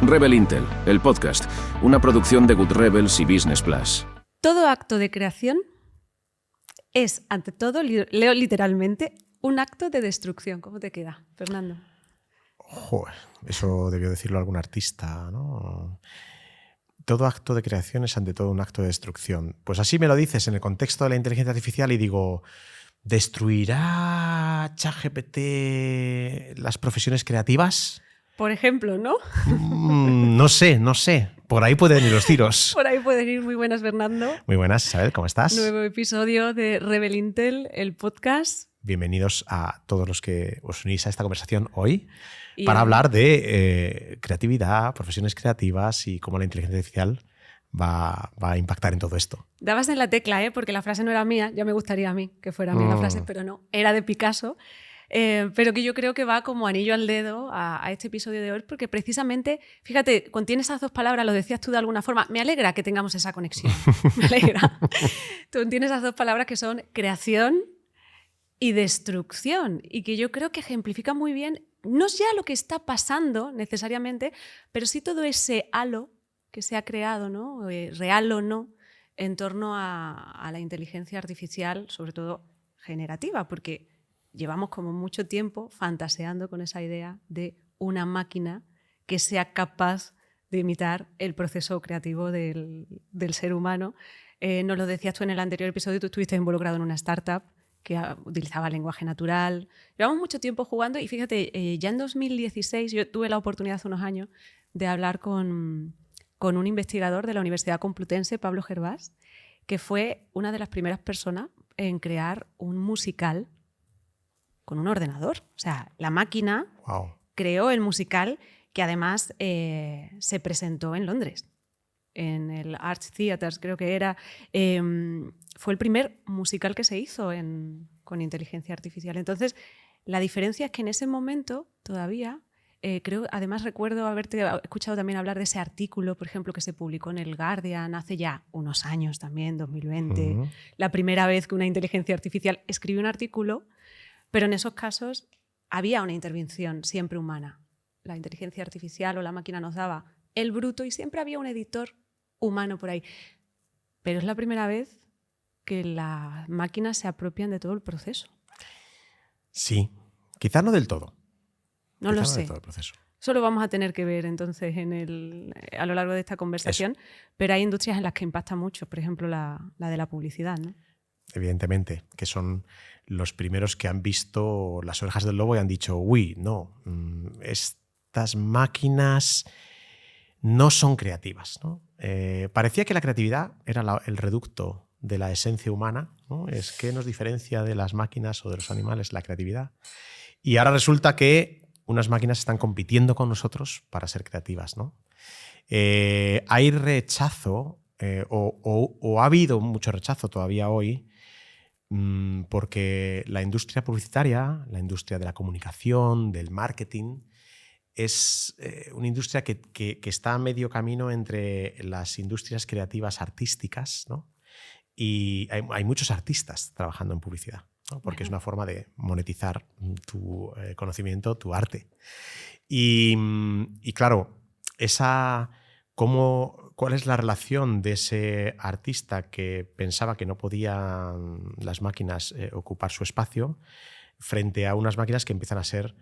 Rebel Intel, el podcast, una producción de Good Rebels y Business Plus. Todo acto de creación es, ante todo, leo literalmente, un acto de destrucción. ¿Cómo te queda, Fernando? Joder, eso debió decirlo algún artista, ¿no? Todo acto de creación es ante todo un acto de destrucción. Pues así me lo dices en el contexto de la inteligencia artificial y digo, ¿destruirá ChatGPT las profesiones creativas? Por ejemplo, ¿no? No sé. Por ahí pueden ir los tiros. Por ahí pueden ir. Muy buenas, Fernando. Muy buenas, Isabel, ¿cómo estás? Nuevo episodio de Rebel Intel, el podcast. Bienvenidos a todos los que os unís a esta conversación hoy para hablar de creatividad, profesiones creativas y cómo la inteligencia artificial va a impactar en todo esto. Dabas en la tecla, porque la frase no era mía. Ya me gustaría a mí que fuera mía la frase, pero no. Era de Picasso. Pero que yo creo que va como anillo al dedo a este episodio de hoy, porque precisamente, fíjate, contiene esas dos palabras, lo decías tú de alguna forma, me alegra que tengamos esa conexión, me alegra. Contiene esas dos palabras que son creación y destrucción, y que yo creo que ejemplifica muy bien, no es ya lo que está pasando necesariamente, pero sí todo ese halo que se ha creado, ¿no? Real o no, en torno a la inteligencia artificial, sobre todo generativa, porque llevamos como mucho tiempo fantaseando con esa idea de una máquina que sea capaz de imitar el proceso creativo del ser humano. Nos lo decías tú en el anterior episodio, tú estuviste involucrado en una startup que utilizaba lenguaje natural. Llevamos mucho tiempo jugando y fíjate, ya en 2016 yo tuve la oportunidad hace unos años de hablar con un investigador de la Universidad Complutense, Pablo Gervás, que fue una de las primeras personas en crear un musical con un ordenador. O sea, la máquina creó el musical que además se presentó en Londres, en el Arts Theatres, creo que era. Fue el primer musical que se hizo con inteligencia artificial. Entonces, la diferencia es que en ese momento todavía, creo, además recuerdo haberte escuchado también hablar de ese artículo, por ejemplo, que se publicó en el Guardian hace ya unos años también, 2020, la primera vez que una inteligencia artificial escribió un artículo. Pero en esos casos había una intervención siempre humana. La inteligencia artificial o la máquina nos daba el bruto y siempre había un editor humano por ahí. Pero es la primera vez que las máquinas se apropian de todo el proceso. Sí, quizás no del todo. No lo sé. De todo el proceso. Eso lo vamos a tener que ver entonces a lo largo de esta conversación. Eso. Pero hay industrias en las que impacta mucho, por ejemplo la de la publicidad, ¿no? Evidentemente, que son los primeros que han visto las orejas del lobo y han dicho, uy, no, estas máquinas no son creativas, ¿no? Parecía que la creatividad era el reducto de la esencia humana, ¿no? Es que nos diferencia de las máquinas o de los animales la creatividad. Y ahora resulta que unas máquinas están compitiendo con nosotros para ser creativas, ¿no? Hay rechazo, o ha habido mucho rechazo todavía hoy, porque la industria publicitaria, la industria de la comunicación, del marketing, es una industria que está a medio camino entre las industrias creativas artísticas, ¿no? Y hay muchos artistas trabajando en publicidad, ¿no? Porque es una forma de monetizar tu conocimiento, tu arte. Y claro, ¿cuál es la relación de ese artista que pensaba que no podían las máquinas ocupar su espacio frente a unas máquinas que empiezan a ser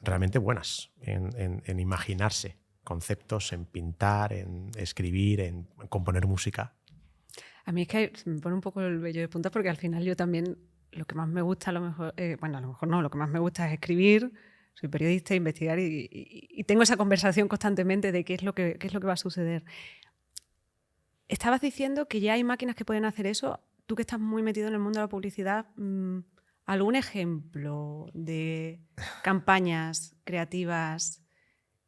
realmente buenas en imaginarse conceptos, en pintar, en escribir, en componer música? A mí es que me pone un poco el vello de punta porque al final yo también lo que más me gusta, lo que más me gusta es escribir. Soy periodista, investigar y tengo esa conversación constantemente de qué es lo que va a suceder. Estabas diciendo que ya hay máquinas que pueden hacer eso. Tú que estás muy metido en el mundo de la publicidad, ¿algún ejemplo de campañas creativas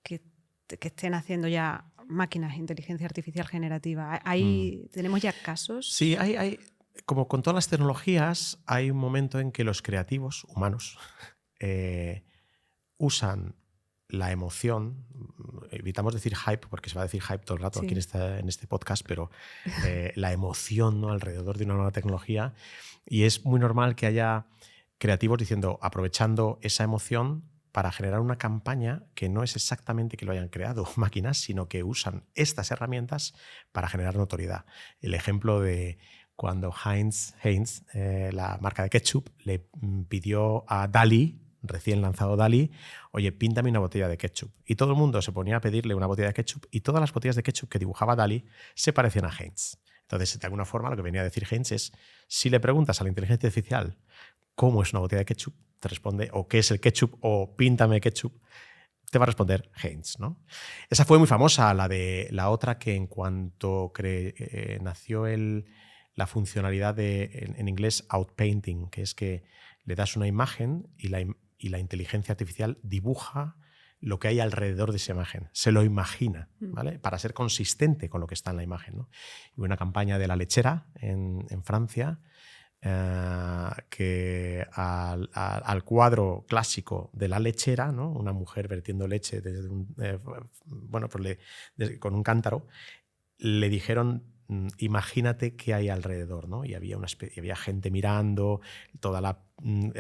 que estén haciendo ya máquinas de inteligencia artificial generativa? ¿Tenemos ya casos? Sí, hay, como con todas las tecnologías, hay un momento en que los creativos humanos usan la emoción, evitamos decir hype porque se va a decir hype todo el rato, sí, aquí en este podcast, pero la emoción, ¿no?, alrededor de una nueva tecnología, y es muy normal que haya creativos diciendo, aprovechando esa emoción, para generar una campaña que no es exactamente que lo hayan creado máquinas, sino que usan estas herramientas para generar notoriedad. El ejemplo de cuando Heinz, la marca de ketchup, le pidió a DALL-E, recién lanzado DALL-E, oye, píntame una botella de ketchup. Y todo el mundo se ponía a pedirle una botella de ketchup y todas las botellas de ketchup que dibujaba DALL-E se parecían a Heinz. Entonces, de alguna forma, lo que venía a decir Heinz es, si le preguntas a la inteligencia artificial cómo es una botella de ketchup, te responde, o qué es el ketchup, o píntame ketchup, te va a responder Heinz, ¿no? Esa fue muy famosa, la otra que en cuanto nació la funcionalidad en inglés outpainting, que es que le das una imagen y la inteligencia artificial dibuja lo que hay alrededor de esa imagen, se lo imagina, ¿vale? Para ser consistente con lo que está en la imagen, ¿no? Y una campaña de la lechera en Francia, que al cuadro clásico de la lechera, ¿no? Una mujer vertiendo leche desde con un cántaro, le dijeron, imagínate qué hay alrededor, ¿no? Y había gente mirando, toda la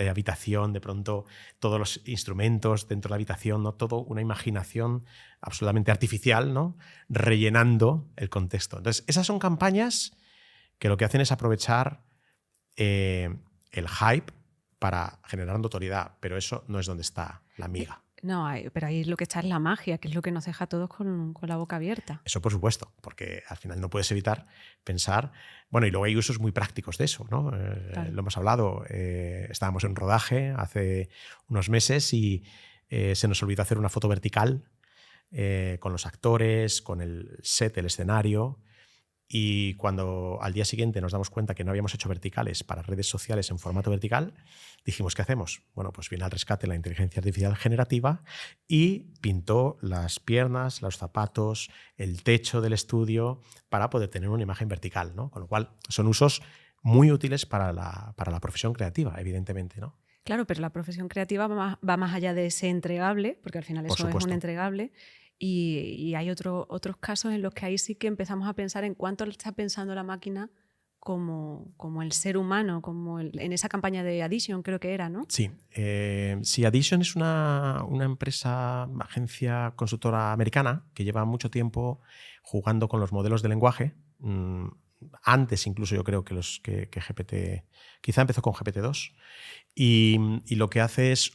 habitación, de pronto todos los instrumentos dentro de la habitación, ¿no? Todo una imaginación absolutamente artificial, ¿no? Rellenando el contexto. Entonces, esas son campañas que lo que hacen es aprovechar el hype para generar notoriedad, pero eso no es donde está la miga. No, pero ahí lo que está es la magia, que es lo que nos deja a todos con la boca abierta. Eso por supuesto, porque al final no puedes evitar pensar, bueno, y luego hay usos muy prácticos de eso, ¿no? Claro. Lo hemos hablado, estábamos en rodaje hace unos meses y se nos olvidó hacer una foto vertical con los actores, con el set, el escenario. Y cuando al día siguiente nos damos cuenta que no habíamos hecho verticales para redes sociales en formato vertical, dijimos, ¿qué hacemos? Bueno, pues viene al rescate la inteligencia artificial generativa y pintó las piernas, los zapatos, el techo del estudio para poder tener una imagen vertical, ¿no? Con lo cual son usos muy útiles para la profesión creativa, evidentemente, ¿no? Claro, pero la profesión creativa va más allá de ese entregable, porque al final eso es un entregable. Y hay otros casos en los que ahí sí que empezamos a pensar en cuánto está pensando la máquina como el ser humano, en esa campaña de Addition creo que era, ¿no? Sí, Addition es una empresa, agencia consultora americana que lleva mucho tiempo jugando con los modelos de lenguaje, antes incluso yo creo que GPT, quizá empezó con GPT-2, y lo que hace es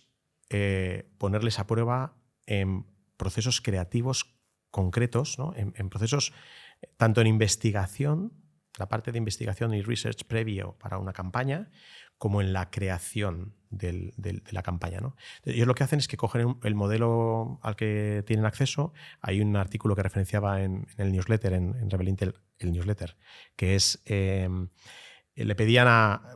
ponerles a prueba en procesos creativos concretos, ¿no? En procesos tanto en investigación, la parte de investigación y research previo para una campaña, como en la creación de la campaña, ¿no? Ellos lo que hacen es que cogen el modelo al que tienen acceso. Hay un artículo que referenciaba en el newsletter, en Rebel Intel, el newsletter, que es,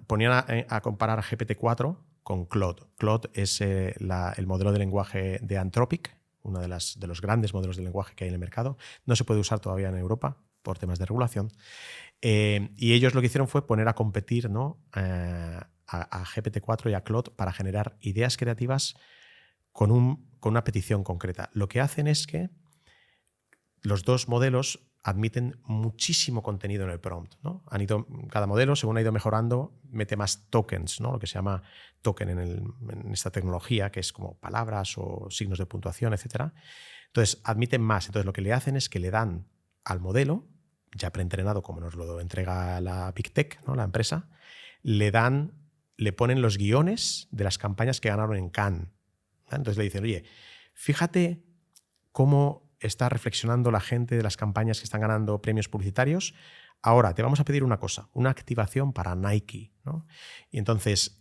ponían a comparar a GPT-4 con Claude. Claude es el modelo de lenguaje de Anthropic, uno de los grandes modelos de lenguaje que hay en el mercado. No se puede usar todavía en Europa por temas de regulación. Y ellos lo que hicieron fue poner a competir, ¿no? a GPT-4 y a Claude para generar ideas creativas con una petición concreta. Lo que hacen es que los dos modelos admiten muchísimo contenido en el prompt, ¿no? Cada modelo, según ha ido mejorando, mete más tokens, ¿no? Lo que se llama token en esta tecnología, que es como palabras o signos de puntuación, etc. Entonces, admiten más. Entonces, lo que le hacen es que le dan al modelo, ya preentrenado como nos lo entrega la Big Tech, ¿no? La empresa, le ponen los guiones de las campañas que ganaron en Cannes. Entonces le dicen, oye, fíjate cómo está reflexionando la gente de las campañas que están ganando premios publicitarios. Ahora te vamos a pedir una cosa, una activación para Nike, ¿no? Y entonces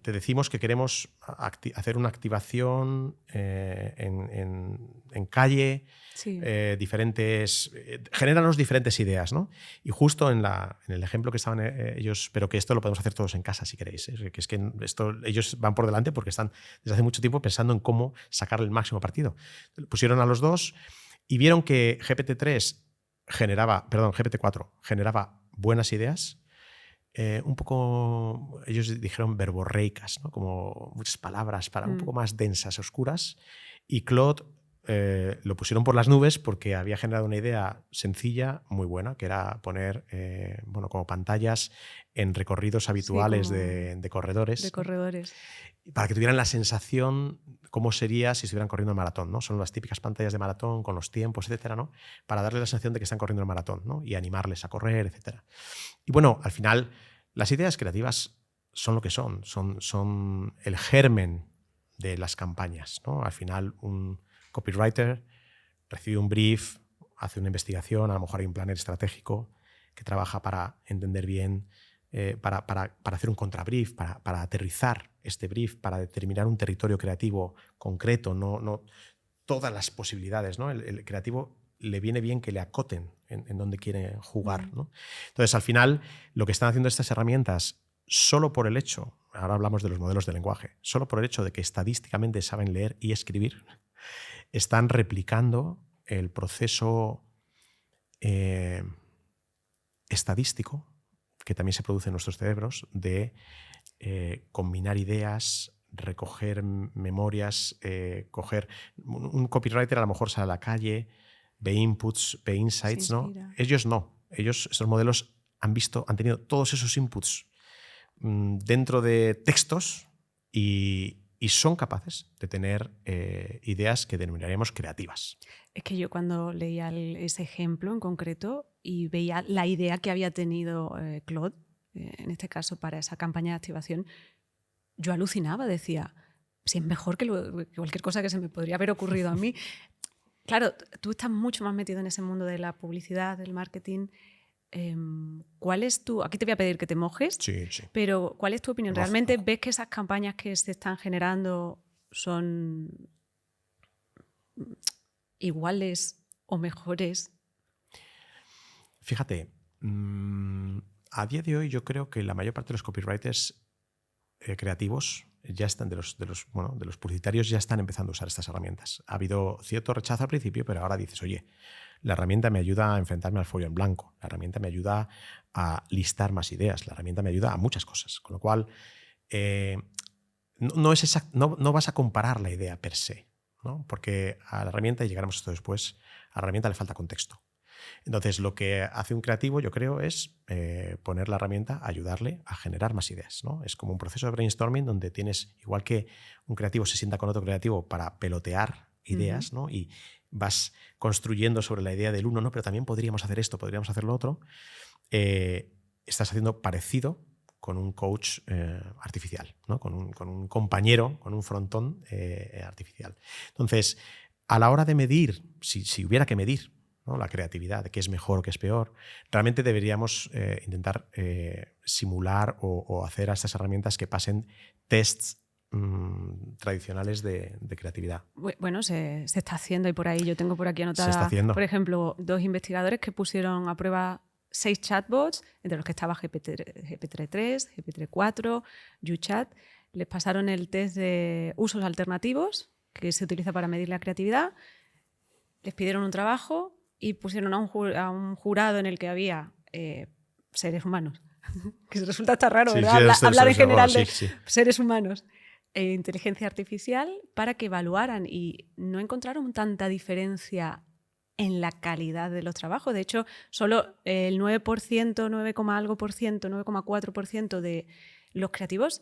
te decimos que queremos hacer una activación en calle, sí. Genéranos diferentes ideas, ¿no? Y justo en el ejemplo que estaban ellos, pero que esto lo podemos hacer todos en casa si queréis, que es que ellos van por delante porque están desde hace mucho tiempo pensando en cómo sacarle el máximo partido. Pusieron a los dos y vieron que GPT-4 generaba buenas ideas, un poco, ellos dijeron verborreicas, ¿no? Como muchas palabras un poco más densas, oscuras, y Claude lo pusieron por las nubes porque había generado una idea sencilla, muy buena, que era poner como pantallas en recorridos habituales de corredores. De corredores. Para que tuvieran la sensación cómo sería si estuvieran corriendo el maratón, ¿no? Son las típicas pantallas de maratón con los tiempos, etcétera, ¿no? Para darles la sensación de que están corriendo el maratón, ¿no? Y animarles a correr, etcétera. Y bueno, al final, las ideas creativas son lo que son el germen de las campañas, ¿no? Al final, un copywriter recibe un brief, hace una investigación, a lo mejor hay un planner estratégico que trabaja para entender bien, para hacer un contrabrief, para aterrizar este brief, para determinar un territorio creativo concreto, no todas las posibilidades, ¿no? El creativo le viene bien que le acoten en donde quiere jugar, ¿no? Entonces, al final, lo que están haciendo estas herramientas, solo por el hecho, ahora hablamos de los modelos de lenguaje, solo por el hecho de que estadísticamente saben leer y escribir, están replicando el proceso estadístico que también se produce en nuestros cerebros de combinar ideas, recoger memorias, coger... Un copywriter a lo mejor sale a la calle, ve inputs, ve insights, ¿no? Ellos no. Esos modelos han tenido todos esos inputs dentro de textos y son capaces de tener ideas que denominaríamos creativas. Es que yo cuando leía ese ejemplo en concreto y veía la idea que había tenido Claude, en este caso para esa campaña de activación, yo alucinaba, decía, si es mejor que cualquier cosa que se me podría haber ocurrido a mí. Claro, tú estás mucho más metido en ese mundo de la publicidad, del marketing. ¿Cuál es aquí te voy a pedir que te mojes, sí. Pero ¿cuál es tu opinión? ¿Realmente ves que esas campañas que se están generando son iguales o mejores? Fíjate, a día de hoy yo creo que la mayor parte de los copywriters creativos ya están, de los publicitarios, ya están empezando a usar estas herramientas. Ha habido cierto rechazo al principio, pero ahora dices, oye, la herramienta me ayuda a enfrentarme al folio en blanco, la herramienta me ayuda a listar más ideas, la herramienta me ayuda a muchas cosas. Con lo cual, no vas a comparar la idea per se, ¿no? Porque a la herramienta, y llegaremos a esto después, a la herramienta le falta contexto. Entonces, lo que hace un creativo, yo creo, es poner la herramienta, ayudarle a generar más ideas, ¿no? Es como un proceso de brainstorming donde tienes, igual que un creativo se sienta con otro creativo para pelotear ideas, ¿no? Y vas construyendo sobre la idea del uno, ¿no? Pero también podríamos hacer esto, podríamos hacer lo otro. Estás haciendo parecido con un coach artificial, ¿no? Con un compañero, con un frontón artificial. Entonces, a la hora de medir, si hubiera que medir, ¿no?, la creatividad, de qué es mejor o qué es peor, realmente deberíamos intentar simular o hacer a estas herramientas que pasen tests tradicionales de creatividad. Bueno, se está haciendo y por ahí yo tengo por aquí anotada, se está haciendo. Por ejemplo, 2 investigadores que pusieron a prueba 6 chatbots, entre los que estaba GPT-3, GPT-4, YouChat. Les pasaron el test de usos alternativos que se utiliza para medir la creatividad, les pidieron un trabajo y pusieron a un jurado en el que había seres humanos. Que resulta hasta raro, ¿verdad? Hablar en general de seres humanos e inteligencia artificial para que evaluaran, y no encontraron tanta diferencia en la calidad de los trabajos. De hecho, solo el 9%, 9,4% de los creativos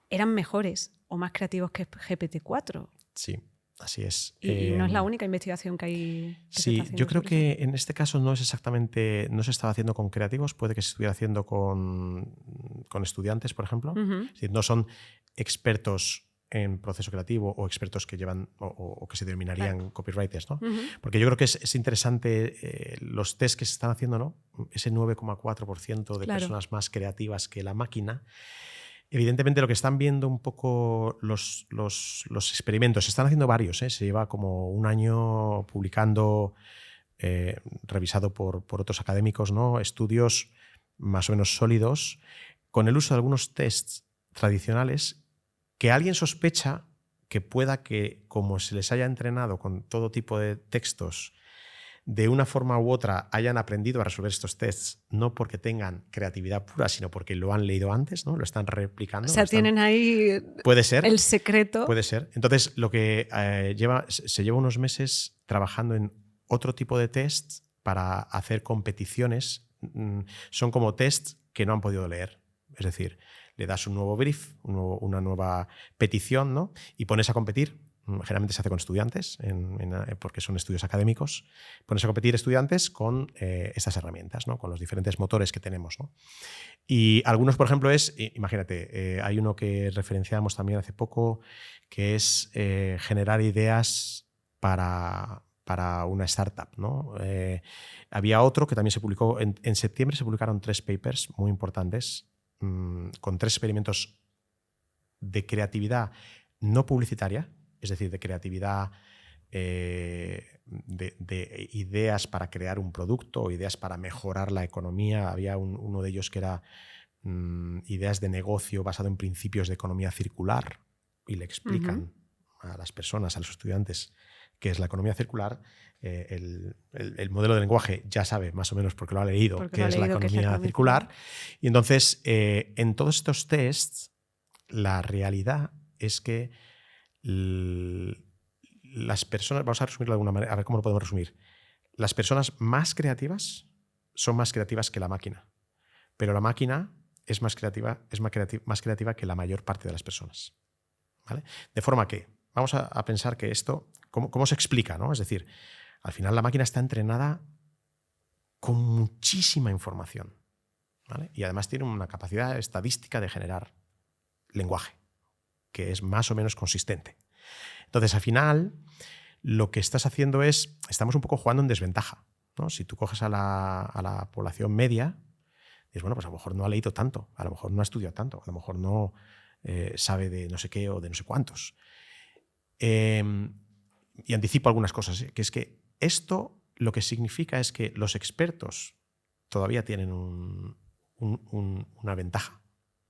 eran mejores o más creativos que GPT-4. Sí. Así es. Y no es la única investigación que hay. Sí, yo creo que en este caso no se estaba haciendo con creativos, puede que se estuviera haciendo con estudiantes, por ejemplo. Es decir, no son expertos en proceso creativo o expertos que llevan o que se denominarían copywriters, ¿no? Porque yo creo que es interesante los test que se están haciendo, ¿no? Ese 9,4% de personas más creativas que la máquina. Evidentemente lo que están viendo un poco los experimentos, se están haciendo varios, se lleva como un año publicando, revisado por otros académicos, ¿no?, estudios más o menos sólidos con el uso de algunos tests tradicionales que alguien sospecha que pueda que, como se les haya entrenado con todo tipo de textos de una forma u otra hayan aprendido a resolver estos tests, no porque tengan creatividad pura, sino porque lo han leído antes, ¿no? Lo están replicando. O sea, tienen ahí puede ser, el secreto. Puede ser. Entonces, lo que se lleva unos meses trabajando en otro tipo de tests para hacer competiciones. Son como tests que no han podido leer. Es decir, le das un nuevo brief, una nueva petición, ¿no? Y pones a competir. Generalmente se hace con estudiantes, porque son estudios académicos. Pones a competir estudiantes con estas herramientas, ¿no? Con los diferentes motores que tenemos, ¿no? Y algunos, por ejemplo, imagínate, hay uno que referenciamos también hace poco, que es generar ideas para una startup, ¿no? Había otro que también se publicó, en septiembre se publicaron 3 papers muy importantes, con 3 experimentos de creatividad no publicitaria, es decir, de creatividad de ideas para crear un producto o ideas para mejorar la economía. Había uno de ellos que era ideas de negocio basado en principios de economía circular, y le explican a las personas, a los estudiantes, qué es la economía circular. El modelo de lenguaje ya sabe más o menos porque lo ha leído, qué es la economía circular. Y entonces, en todos estos tests, la realidad es que las personas, vamos a resumirlo de alguna manera, a ver cómo lo podemos resumir. Las personas más creativas son más creativas que la máquina, pero la máquina es más creativa que la mayor parte de las personas, ¿vale? De forma que vamos a pensar que esto, ¿cómo se explica, ¿no? Es decir, al final la máquina está entrenada con muchísima información, ¿vale? Y además tiene una capacidad estadística de generar lenguaje, que es más o menos consistente. Entonces, al final, lo que estás haciendo estamos un poco jugando en desventaja, ¿no? Si tú coges a la población media, dices, bueno, pues a lo mejor no ha leído tanto, a lo mejor no ha estudiado tanto, a lo mejor no sabe de no sé qué o de no sé cuántos. Y anticipo algunas cosas, que es que esto lo que significa es que los expertos todavía tienen una ventaja,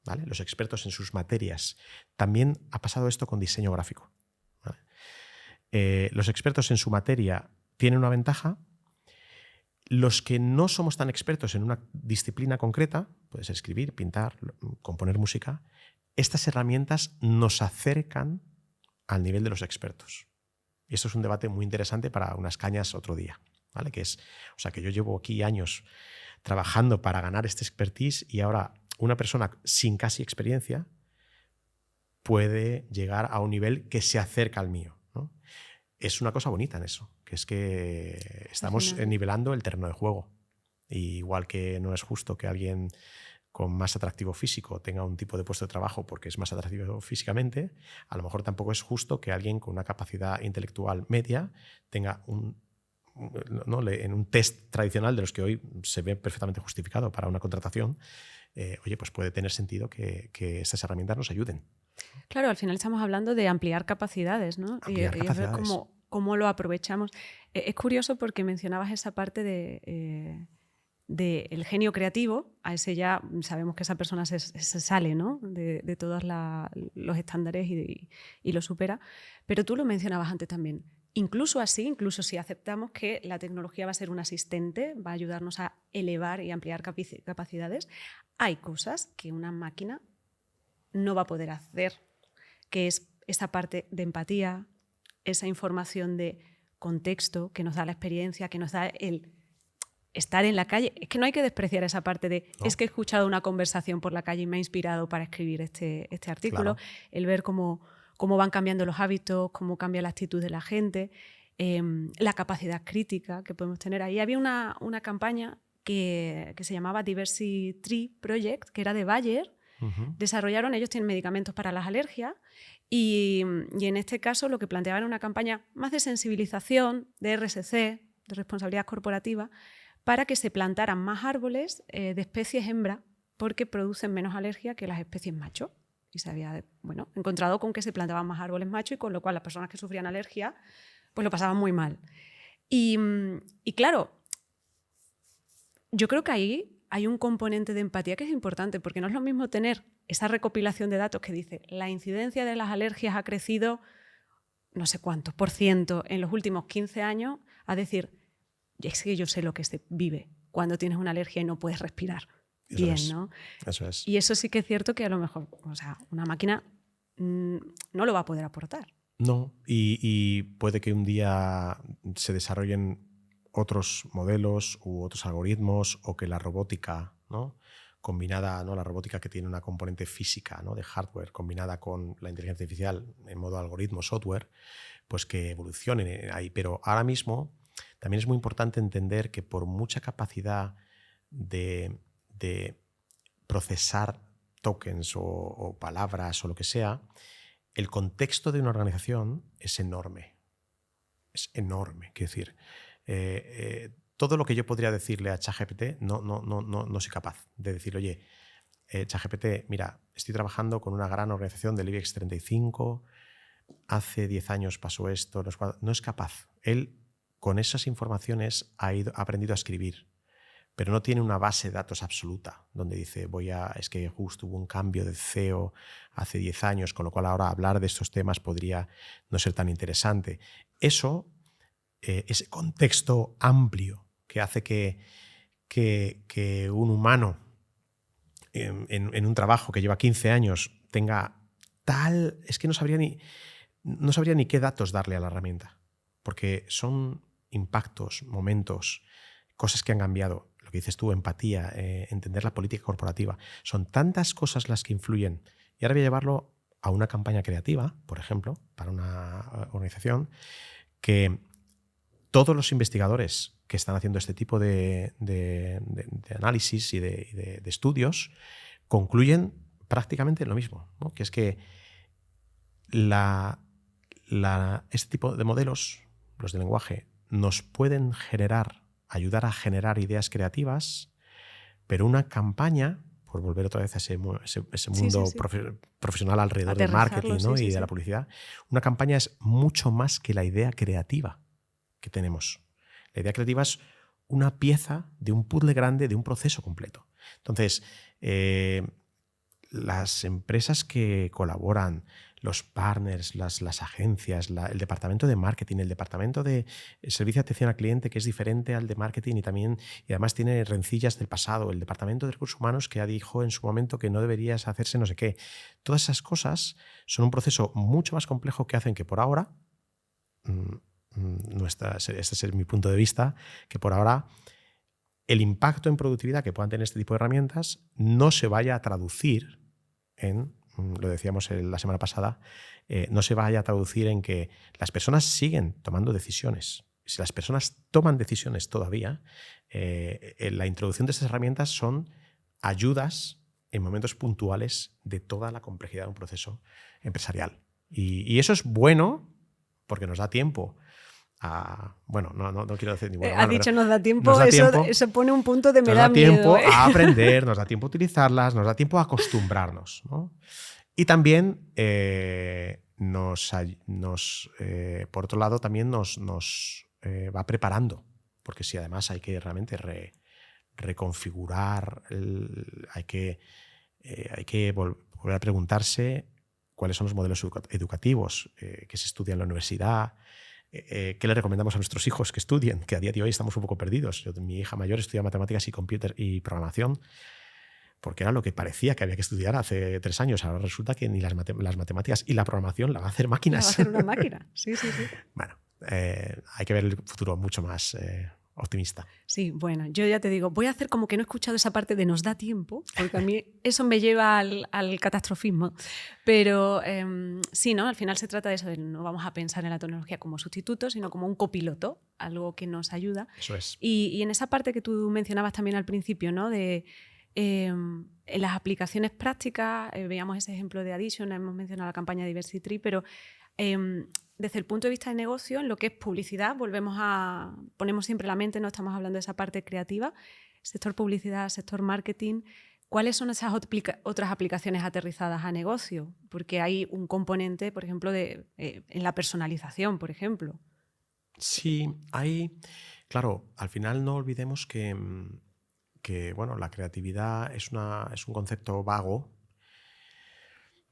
¿vale? Los expertos en sus materias. También ha pasado esto con diseño gráfico, ¿vale? Los expertos en su materia tienen una ventaja. Los que no somos tan expertos en una disciplina concreta, puede ser escribir, pintar, componer música, estas herramientas nos acercan al nivel de los expertos. Y esto es un debate muy interesante para unas cañas otro día, ¿vale? Que yo llevo aquí años trabajando para ganar este expertise, y ahora una persona sin casi experiencia puede llegar a un nivel que se acerca al mío, ¿no? Es una cosa bonita en eso, que es que estamos nivelando el terreno de juego. Y igual que no es justo que alguien con más atractivo físico tenga un tipo de puesto de trabajo porque es más atractivo físicamente, a lo mejor tampoco es justo que alguien con una capacidad intelectual media tenga en un test tradicional de los que hoy se ve perfectamente justificado para una contratación, pues puede tener sentido que estas herramientas nos ayuden. Claro, al final estamos hablando de ampliar capacidades, ¿no? Y ver cómo lo aprovechamos. Es curioso porque mencionabas esa parte del genio creativo. A ese ya sabemos que esa persona se sale, ¿no? de todos los estándares y lo supera. Pero tú lo mencionabas antes también. Incluso si aceptamos que la tecnología va a ser un asistente, va a ayudarnos a elevar y ampliar capacidades, hay cosas que una máquina no va a poder hacer, que es esa parte de empatía, esa información de contexto que nos da la experiencia, que nos da el estar en la calle. Es que no hay que despreciar esa parte de es que he escuchado una conversación por la calle y me ha inspirado para escribir este artículo. Claro. El ver cómo van cambiando los hábitos, cómo cambia la actitud de la gente, la capacidad crítica que podemos tener. Ahí había una campaña que se llamaba Diversity Tree Project, que era de Bayer. Desarrollaron, ellos tienen medicamentos para las alergias, y en este caso lo que planteaban era una campaña más de sensibilización, de RSC, de responsabilidad corporativa, para que se plantaran más árboles de especies hembra, porque producen menos alergia que las especies macho. Y se había encontrado con que se plantaban más árboles macho, y con lo cual las personas que sufrían alergia pues lo pasaban muy mal. Y claro, yo creo que ahí hay un componente de empatía que es importante, porque no es lo mismo tener esa recopilación de datos que dice la incidencia de las alergias ha crecido no sé cuántos % en los últimos 15 años, a decir es que yo sé lo que se vive cuando tienes una alergia y no puedes respirar bien, ¿no? Eso es. Y eso sí que es cierto que a lo mejor, o sea, una máquina no lo va a poder aportar. No, y puede que un día se desarrollen otros modelos u otros algoritmos, o que la robótica, ¿no?, combinada, ¿no?, la robótica que tiene una componente física, ¿no?, de hardware, combinada con la inteligencia artificial en modo algoritmo, software, pues que evolucionen ahí. Pero ahora mismo también es muy importante entender que por mucha capacidad de procesar tokens o palabras o lo que sea, el contexto de una organización es enorme. Es enorme. Quiero decir, todo lo que yo podría decirle a ChatGPT no soy capaz de decirle, oye, ChatGPT, mira, estoy trabajando con una gran organización del IBEX 35, hace 10 años pasó esto, no es capaz. Él, con esas informaciones, ha aprendido a escribir, pero no tiene una base de datos absoluta, donde dice, es que justo hubo un cambio de CEO hace 10 años, con lo cual ahora hablar de estos temas podría no ser tan interesante. Eso, ese contexto amplio que hace que un humano en un trabajo que lleva 15 años tenga tal... Es que no sabría ni qué datos darle a la herramienta, porque son impactos, momentos, cosas que han cambiado. Lo que dices tú, empatía, entender la política corporativa. Son tantas cosas las que influyen. Y ahora voy a llevarlo a una campaña creativa, por ejemplo, para una organización, que todos los investigadores que están haciendo este tipo de análisis y de estudios concluyen prácticamente lo mismo, ¿no?, que es que este tipo de modelos, los de lenguaje, nos pueden ayudar a generar ideas creativas, pero una campaña, por volver otra vez a ese mundo Sí. profesional alrededor del marketing, ¿no?, y de la publicidad, una campaña es mucho más que la idea creativa que tenemos. La idea creativa es una pieza de un puzzle grande, de un proceso completo. Entonces, las empresas que colaboran, los partners, las agencias, el departamento de marketing, el departamento de servicio de atención al cliente, que es diferente al de marketing y además tiene rencillas del pasado, el departamento de recursos humanos que ya dijo en su momento que no deberías hacerse no sé qué. Todas esas cosas son un proceso mucho más complejo que hacen que por ahora, este es mi punto de vista, que por ahora el impacto en productividad que puedan tener este tipo de herramientas no se vaya a traducir lo decíamos la semana pasada, no se vaya a traducir en que las personas siguen tomando decisiones. Si las personas toman decisiones todavía, la introducción de estas herramientas son ayudas en momentos puntuales de toda la complejidad de un proceso empresarial. Y eso es bueno porque nos da tiempo bueno, no quiero decir ni bueno. Has dicho nos da tiempo, nos da tiempo, eso pone un punto de me nos da da tiempo miedo. a aprender, nos da tiempo a utilizarlas, nos da tiempo a acostumbrarnos, ¿no? Y también, por otro lado, también nos va preparando, porque si además hay que realmente reconfigurar, hay que volver a preguntarse cuáles son los modelos educativos que se estudian en la universidad. ¿Qué le recomendamos a nuestros hijos que estudien? Que a día de hoy estamos un poco perdidos. Mi hija mayor estudia matemáticas y computer y programación porque era lo que parecía que había que estudiar hace 3 años. Ahora resulta que ni las matemáticas y la programación la va a hacer máquinas. La va a hacer una máquina, sí. Bueno, hay que ver el futuro mucho más optimista. Sí, bueno, yo ya te digo, voy a hacer como que no he escuchado esa parte de nos da tiempo, porque a mí eso me lleva al catastrofismo. Pero sí, ¿no? Al final se trata de eso, de no vamos a pensar en la tecnología como sustituto, sino como un copiloto, algo que nos ayuda. Eso es. Y en esa parte que tú mencionabas también al principio, ¿no?, de en las aplicaciones prácticas, veíamos ese ejemplo de Addition, hemos mencionado la campaña de Diversity Tree, pero desde el punto de vista de negocio, en lo que es publicidad, ponemos siempre la mente, no estamos hablando de esa parte creativa, sector publicidad, sector marketing. ¿Cuáles son esas otras aplicaciones aterrizadas a negocio? Porque hay un componente, por ejemplo, en la personalización, por ejemplo. Sí, claro, al final no olvidemos que bueno, la creatividad es un concepto vago,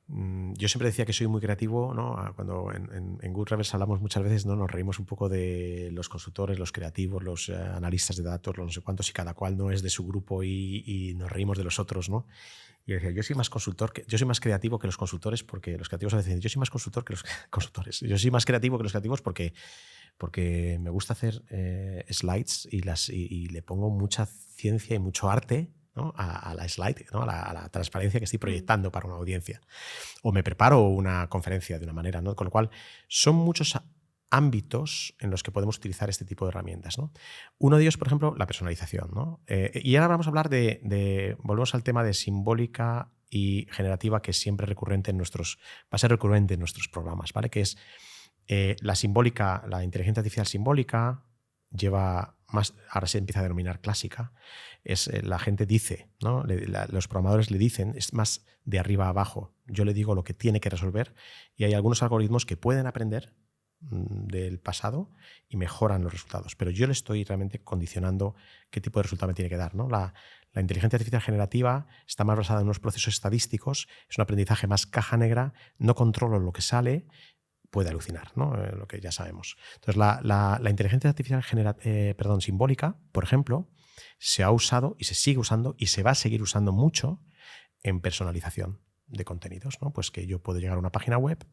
Yo siempre decía que soy muy creativo, ¿no? Cuando en Good Rebels hablamos muchas veces, ¿no? Nos reímos un poco de los consultores, los creativos, los analistas de datos, los no sé cuántos, y cada cual no es de su grupo y nos reímos de los otros, ¿no? Y yo decía, yo soy más creativo que los consultores, porque los creativos a veces dicen, yo soy más consultor que los consultores. Yo soy más creativo que los creativos porque me gusta hacer slides y le pongo mucha ciencia y mucho arte, ¿no? a la slide, ¿no? a la transparencia que estoy proyectando para una audiencia. O me preparo una conferencia de una manera, ¿no? Con lo cual, son muchos ámbitos en los que podemos utilizar este tipo de herramientas, ¿no? Uno de ellos, por ejemplo, la personalización, ¿no? Y ahora vamos a hablar volvemos al tema de simbólica y generativa, que es siempre recurrente va a ser recurrente en nuestros programas, ¿vale? Que es la simbólica, la inteligencia artificial simbólica lleva más, ahora se empieza a denominar clásica, la gente dice, ¿no? Los programadores le dicen, es más de arriba a abajo, yo le digo lo que tiene que resolver y hay algunos algoritmos que pueden aprender del pasado y mejoran los resultados, pero yo le estoy realmente condicionando qué tipo de resultado me tiene que dar, ¿no? La inteligencia artificial generativa está más basada en unos procesos estadísticos, es un aprendizaje más caja negra, no controlo lo que sale, puede alucinar, ¿no? Lo que ya sabemos. Entonces, la inteligencia artificial simbólica, por ejemplo, se ha usado y se sigue usando y se va a seguir usando mucho en personalización de contenidos, ¿no? Pues que yo puedo llegar a una página web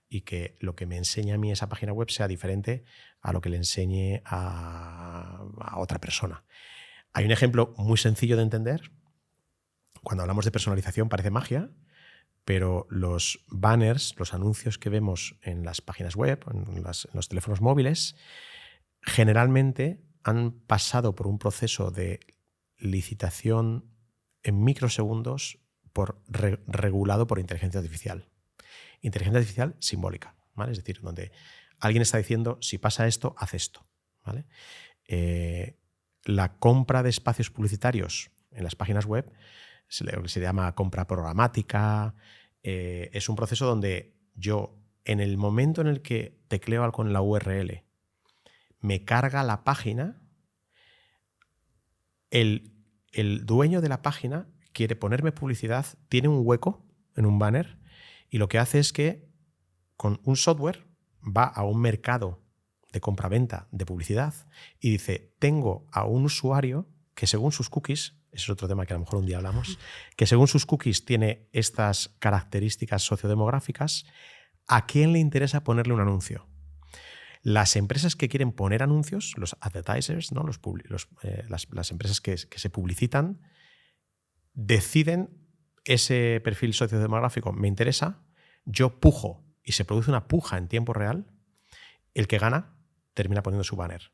y que lo que me enseña a mí esa página web sea diferente a lo que le enseñe a otra persona. Hay un ejemplo muy sencillo de entender. Cuando hablamos de personalización parece magia, pero los banners, los anuncios que vemos en las páginas web, en los teléfonos móviles, generalmente han pasado por un proceso de licitación en microsegundos regulado por inteligencia artificial. Inteligencia artificial simbólica, ¿vale? Es decir, donde alguien está diciendo, si pasa esto, haz esto, ¿vale? La compra de espacios publicitarios en las páginas web se llama compra programática. Es un proceso donde yo, en el momento en el que tecleo algo en la URL, me carga la página, el dueño de la página quiere ponerme publicidad, tiene un hueco en un banner y lo que hace es que con un software va a un mercado de compraventa de publicidad y dice, tengo a un usuario que según sus cookies, ese es otro tema que a lo mejor un día hablamos, que según sus cookies tiene estas características sociodemográficas, ¿a quién le interesa ponerle un anuncio? Las empresas que quieren poner anuncios, los advertisers, ¿no? Las empresas que se publicitan, deciden ese perfil sociodemográfico, me interesa, yo pujo y se produce una puja en tiempo real, el que gana termina poniendo su banner.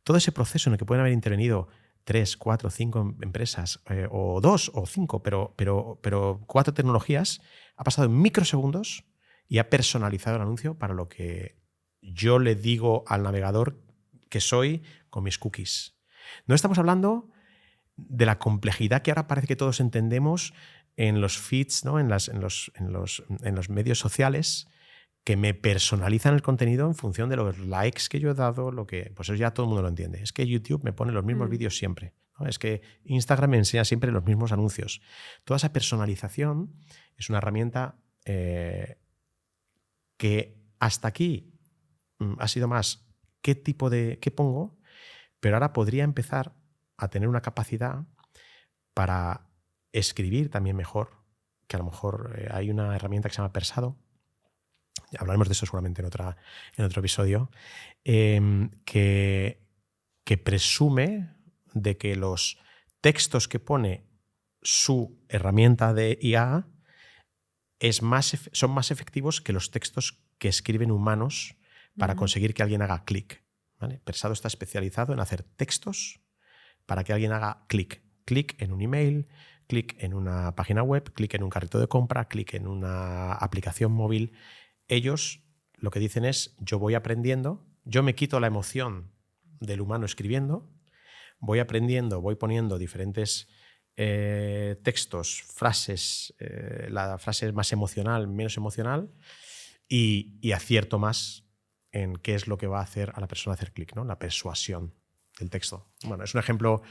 Todo ese proceso en el que pueden haber intervenido 3, 4, 5 empresas, o 2 o 5, pero 4 tecnologías, ha pasado en microsegundos y ha personalizado el anuncio para lo que yo le digo al navegador que soy con mis cookies. No estamos hablando de la complejidad que ahora parece que todos entendemos en los feeds, ¿no? en los medios sociales, que me personalizan el contenido en función de los likes que yo he dado, pues eso ya todo el mundo lo entiende. Es que YouTube me pone los mismos vídeos siempre, ¿no? Es que Instagram me enseña siempre los mismos anuncios. Toda esa personalización es una herramienta que hasta aquí ha sido más qué pongo, pero ahora podría empezar a tener una capacidad para escribir también mejor, que a lo mejor hay una herramienta que se llama Persado, hablaremos de eso seguramente en otro episodio, que presume de que los textos que pone su herramienta de IA son más efectivos que los textos que escriben humanos para conseguir que alguien haga clic, ¿vale? Persado está especializado en hacer textos para que alguien haga clic. Clic en un email, clic en una página web, clic en un carrito de compra, clic en una aplicación móvil. Ellos lo que dicen es, yo voy aprendiendo, yo me quito la emoción del humano escribiendo, voy aprendiendo, voy poniendo diferentes textos, frases, la frase es más emocional, menos emocional, y acierto más en qué es lo que va a hacer a la persona hacer clic, ¿no? La persuasión. del texto. Bueno, es un ejemplo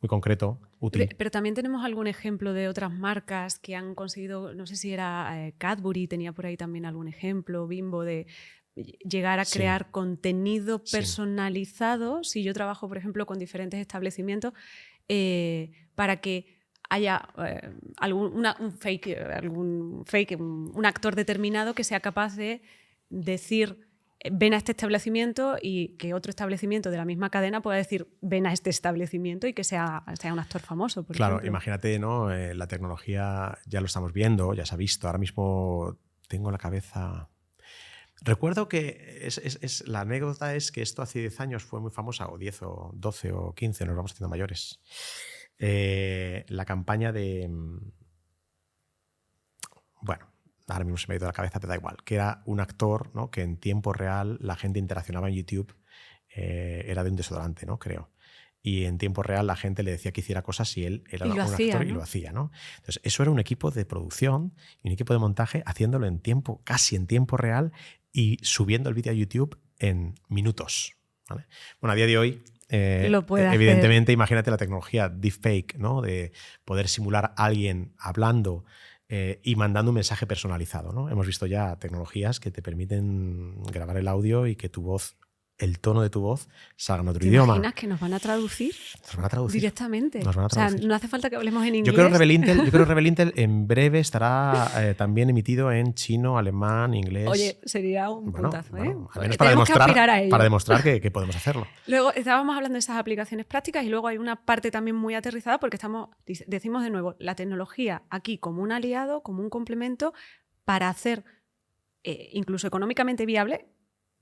muy concreto, útil. Pero también tenemos algún ejemplo de otras marcas que han conseguido, no sé si era Cadbury, tenía por ahí también algún ejemplo, Bimbo, de llegar a crear contenido personalizado. Si yo trabajo, por ejemplo, con diferentes establecimientos, para que haya un actor determinado que sea capaz de decir ven a este establecimiento y que otro establecimiento de la misma cadena pueda decir ven a este establecimiento y que sea un actor famoso, por ejemplo. Imagínate, ¿no? La tecnología ya lo estamos viendo, ya se ha visto. Ahora mismo tengo en la cabeza... Recuerdo que la anécdota es que esto hace 10 años fue muy famosa, o 10 o 12 o 15, nos vamos haciendo mayores. La campaña de... Bueno, ahora mismo se me ha ido de la cabeza, te da igual, que era un actor, ¿no? Que en tiempo real la gente interaccionaba en YouTube, era de un desodorante, ¿no? Creo. Y en tiempo real la gente le decía que hiciera cosas y él era un actor, ¿no? Y lo hacía, ¿no? Entonces, eso era un equipo de producción y un equipo de montaje haciéndolo casi en tiempo real y subiendo el vídeo a YouTube en minutos, ¿vale? Bueno, a día de hoy, evidentemente, imagínate la tecnología deepfake, ¿no? De poder simular a alguien hablando y mandando un mensaje personalizado, ¿no? Hemos visto ya tecnologías que te permiten grabar el audio y que tu voz, el tono de tu voz, salga en otro idioma. ¿Te imaginas que nos van a traducir? Nos van a traducir. Directamente. Nos van a traducir. O sea, no hace falta que hablemos en inglés. Yo creo que Rebel Intel en breve estará también emitido en chino, alemán, inglés. Oye, sería un puntazo, ¿eh? Al menos para demostrar que podemos hacerlo. Luego estábamos hablando de esas aplicaciones prácticas y luego hay una parte también muy aterrizada porque decimos de nuevo, la tecnología aquí como un aliado, como un complemento para hacer incluso económicamente viable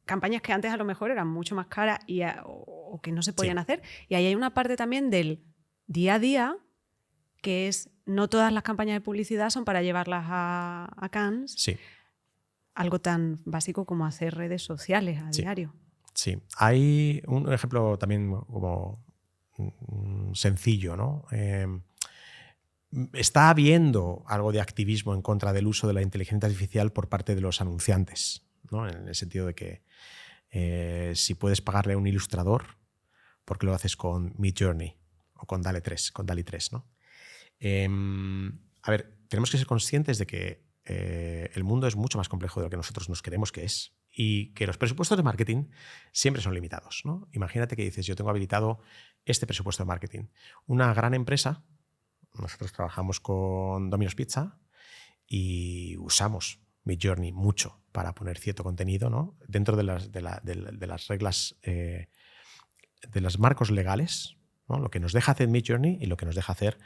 campañas que antes a lo mejor eran mucho más caras o que no se podían hacer. Y ahí hay una parte también del día a día, que es no todas las campañas de publicidad son para llevarlas a Cannes. Sí. Algo tan básico como hacer redes sociales a diario. Sí. Hay un ejemplo también como sencillo, ¿no? Está habiendo algo de activismo en contra del uso de la inteligencia artificial por parte de los anunciantes, ¿no? En el sentido de que si puedes pagarle a un ilustrador, ¿por qué lo haces con Midjourney o con DALL-E 3, ¿no? A ver, tenemos que ser conscientes de que el mundo es mucho más complejo de lo que nosotros nos creemos que es y que los presupuestos de marketing siempre son limitados, ¿no? Imagínate que dices, yo tengo habilitado este presupuesto de marketing. Una gran empresa, nosotros trabajamos con Domino's Pizza y usamos Midjourney mucho para poner cierto contenido, ¿no? Dentro de las reglas, de los marcos legales, ¿no? Lo que nos deja hacer Midjourney y lo que nos deja hacer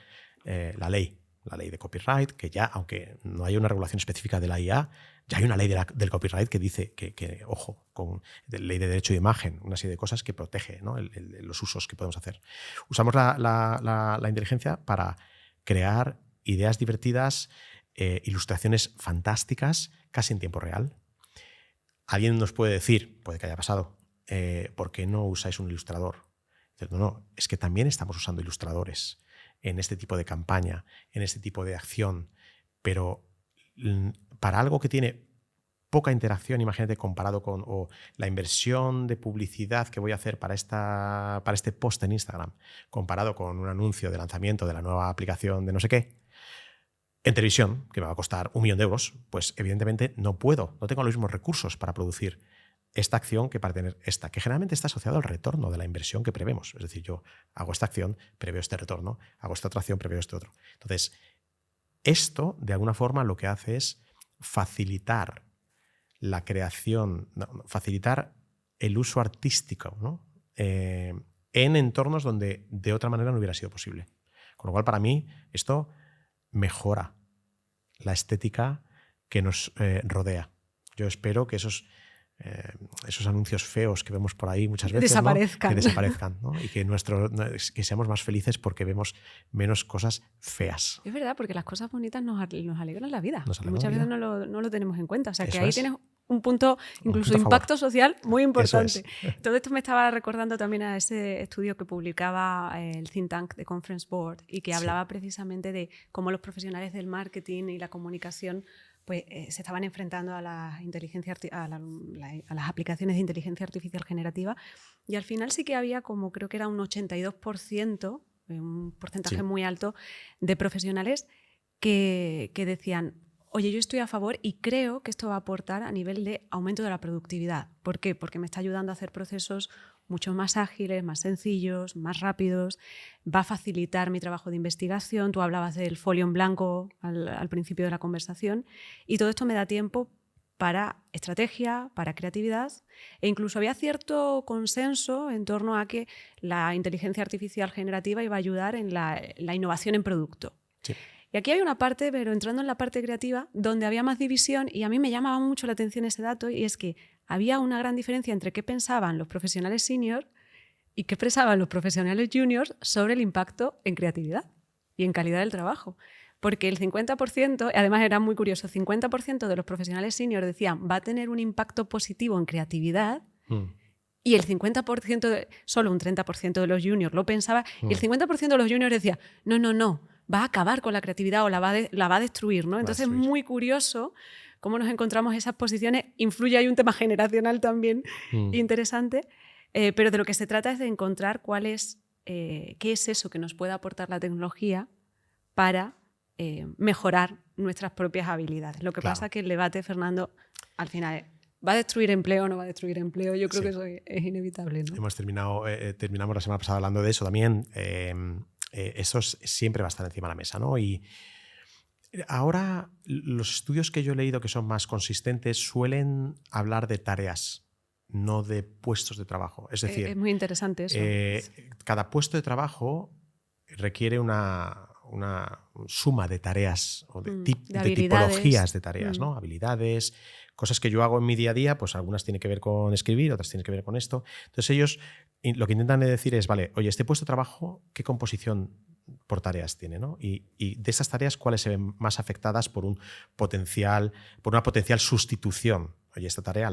la ley de copyright, que ya, aunque no haya una regulación específica de la IA, ya hay una ley del copyright que dice que ojo, con ley de derecho de imagen, una serie de cosas que protege, ¿no? los usos que podemos hacer. Usamos la inteligencia para crear ideas divertidas, ilustraciones fantásticas, casi en tiempo real. Alguien nos puede decir, puede que haya pasado, ¿por qué no usáis un ilustrador? No, es que también estamos usando ilustradores en este tipo de campaña, en este tipo de acción, pero para algo que tiene poca interacción, imagínate comparado con la inversión de publicidad que voy a hacer para este post en Instagram, comparado con un anuncio de lanzamiento de la nueva aplicación de no sé qué, en televisión, que me va a costar 1 millón de euros, pues evidentemente no tengo los mismos recursos para producir esta acción que para tener esta, que generalmente está asociado al retorno de la inversión que prevemos. Es decir, yo hago esta acción, preveo este retorno, hago esta otra acción, preveo este otro. Entonces, esto, de alguna forma, lo que hace es facilitar la creación, facilitar el uso artístico, ¿no? En entornos donde de otra manera no hubiera sido posible. Con lo cual, para mí, esto mejora la estética que nos rodea. Yo espero que esos anuncios feos que vemos por ahí muchas veces desaparezcan, ¿no? Que desaparezcan, ¿no? Y que seamos más felices porque vemos menos cosas feas. Es verdad, porque las cosas bonitas nos alegran la vida. Muchas veces no lo tenemos en cuenta. O sea, que Eso ahí es. tienes un punto, incluso impacto social muy importante. Todo esto me estaba recordando también a ese estudio que publicaba el think tank de Conference Board y que hablaba precisamente de cómo los profesionales del marketing y la comunicación pues se estaban enfrentando a las aplicaciones de inteligencia artificial generativa, y al final sí que había como, creo que era un 82%, un porcentaje muy alto de profesionales que decían, oye, yo estoy a favor y creo que esto va a aportar a nivel de aumento de la productividad. ¿Por qué? Porque me está ayudando a hacer procesos mucho más ágiles, más sencillos, más rápidos, va a facilitar mi trabajo de investigación. Tú hablabas del folio en blanco al principio de la conversación, y todo esto me da tiempo para estrategia, para creatividad, e incluso había cierto consenso en torno a que la inteligencia artificial generativa iba a ayudar en la innovación en producto. Sí. Y aquí hay una parte, pero entrando en la parte creativa, donde había más división, y a mí me llamaba mucho la atención ese dato, y es que había una gran diferencia entre qué pensaban los profesionales senior y qué pensaban los profesionales juniors sobre el impacto en creatividad y en calidad del trabajo. Porque el 50%, además era muy curioso, 50% de los profesionales senior decían va a tener un impacto positivo en creatividad, y el 50%, solo un 30% de los juniors lo pensaba, y el 50% de los juniors decía no, va a acabar con la creatividad o la va a destruir, ¿no? Entonces es muy curioso cómo nos encontramos esas posiciones. Influye, hay un tema generacional también interesante, pero de lo que se trata es de encontrar qué es eso que nos puede aportar la tecnología para mejorar nuestras propias habilidades. Lo que pasa es que el debate, Fernando, al final es, ¿va a destruir empleo o no va a destruir empleo? Yo creo que eso es inevitable, ¿no? Terminamos la semana pasada hablando de eso también. Eso siempre va a estar encima de la mesa, ¿no? Y ahora los estudios que yo he leído que son más consistentes suelen hablar de tareas, no de puestos de trabajo. Es decir, es muy interesante eso. Cada puesto de trabajo requiere una suma de tareas o de tipologías de tareas, ¿no? Habilidades, cosas que yo hago en mi día a día, pues algunas tienen que ver con escribir, otras tienen que ver con esto. Entonces ellos lo que intentan decir es, vale, oye, este puesto de trabajo, ¿qué composición por tareas tiene, ¿no? Y de esas tareas, ¿cuáles se ven más afectadas por una potencial sustitución? Oye, esta tarea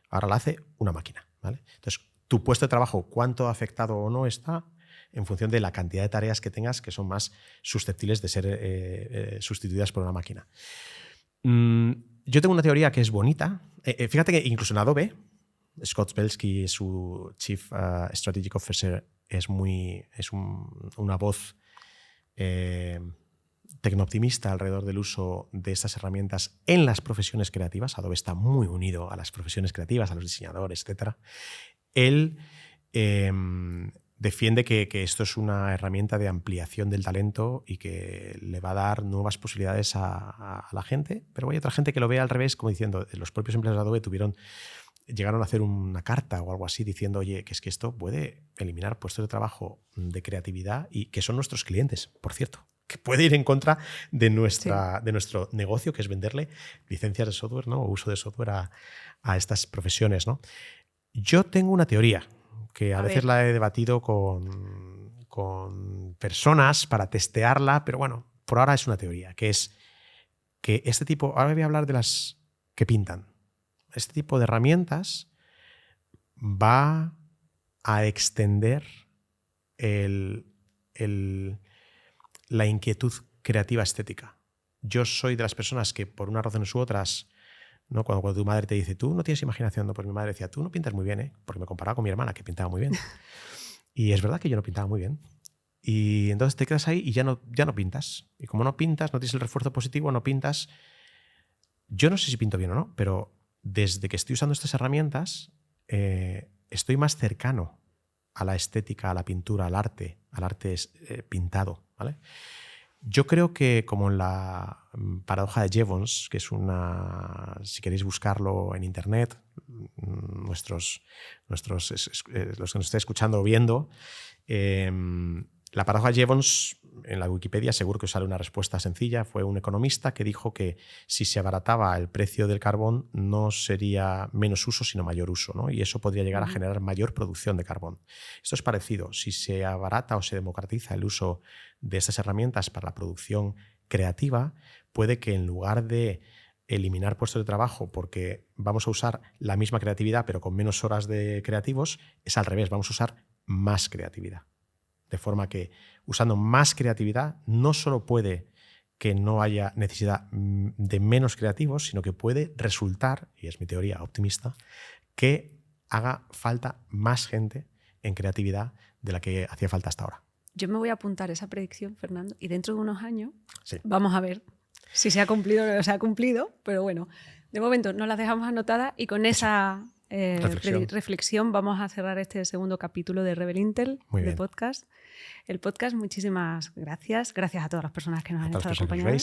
ahora la hace una máquina, ¿vale? Entonces, tu puesto de trabajo, ¿cuánto afectado o no está? En función de la cantidad de tareas que tengas que son más susceptibles de ser sustituidas por una máquina. Yo tengo una teoría que es bonita. Fíjate que incluso en Adobe, Scott Belsky, su Chief Strategic Officer, es una voz tecnooptimista alrededor del uso de estas herramientas en las profesiones creativas. Adobe está muy unido a las profesiones creativas, a los diseñadores, etc. Él defiende que esto es una herramienta de ampliación del talento y que le va a dar nuevas posibilidades a la gente, pero hay otra gente que lo ve al revés, como diciendo, los propios empleados de Adobe llegaron a hacer una carta o algo así diciendo, oye, que es que esto puede eliminar puestos de trabajo de creatividad y que son nuestros clientes, por cierto, que puede ir en contra de nuestro negocio, que es venderle licencias de software, ¿no? O uso de software a estas profesiones, ¿no? Yo tengo una teoría que a veces la he debatido con personas para testearla, pero bueno, por ahora es una teoría, que es que ahora voy a hablar de las que pintan. Este tipo de herramientas va a extender la inquietud creativa estética. Yo soy de las personas que por unas razones u otras, ¿no? Cuando tu madre te dice, tú no tienes imaginación, ¿no? Pues mi madre decía, tú no pintas muy bien, ¿eh? Porque me comparaba con mi hermana, que pintaba muy bien. Y es verdad que yo no pintaba muy bien. Y entonces te quedas ahí y ya no pintas. Y como no pintas, no tienes el refuerzo positivo, no pintas. Yo no sé si pinto bien o no, pero desde que estoy usando estas herramientas, estoy más cercano a la estética, a la pintura, al arte pintado, ¿vale? Yo creo que, como en la paradoja de Jevons, que es si queréis buscarlo en internet, los que nos estéis escuchando o viendo, la paradoja de Jevons, en la Wikipedia seguro que os sale una respuesta sencilla. Fue un economista que dijo que si se abarataba el precio del carbón no sería menos uso sino mayor uso, ¿no? Y eso podría llegar a generar mayor producción de carbón. Esto es parecido. Si se abarata o se democratiza el uso de estas herramientas para la producción creativa, puede que en lugar de eliminar puestos de trabajo porque vamos a usar la misma creatividad pero con menos horas de creativos, es al revés, vamos a usar más creatividad. De forma que usando más creatividad no solo puede que no haya necesidad de menos creativos, sino que puede resultar, y es mi teoría optimista, que haga falta más gente en creatividad de la que hacía falta hasta ahora. Yo me voy a apuntar esa predicción, Fernando, y dentro de unos años Sí. vamos a ver si se ha cumplido o no se ha cumplido, pero bueno, de momento nos las dejamos anotadas y con esa reflexión vamos a cerrar este segundo capítulo de Rebel Intel, de podcast. El podcast, muchísimas gracias. Gracias a todas las personas que nos han estado acompañando.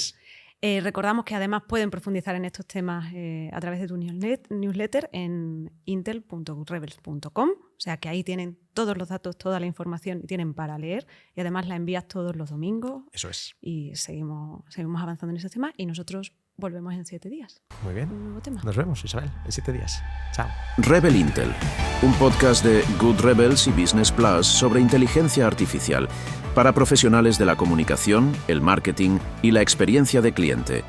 Recordamos que además pueden profundizar en estos temas a través de tu newsletter en intel.goodrebels.com. O sea que ahí tienen todos los datos, toda la información y tienen para leer. Y además la envías todos los domingos. Eso es. Y seguimos avanzando en esos temas y nosotros volvemos en 7 días. Muy bien. Un nuevo tema. Nos vemos, Isabel, en 7 días. Chao. Rebel Intel, un podcast de Good Rebels y Business Plus sobre inteligencia artificial para profesionales de la comunicación, el marketing y la experiencia de cliente.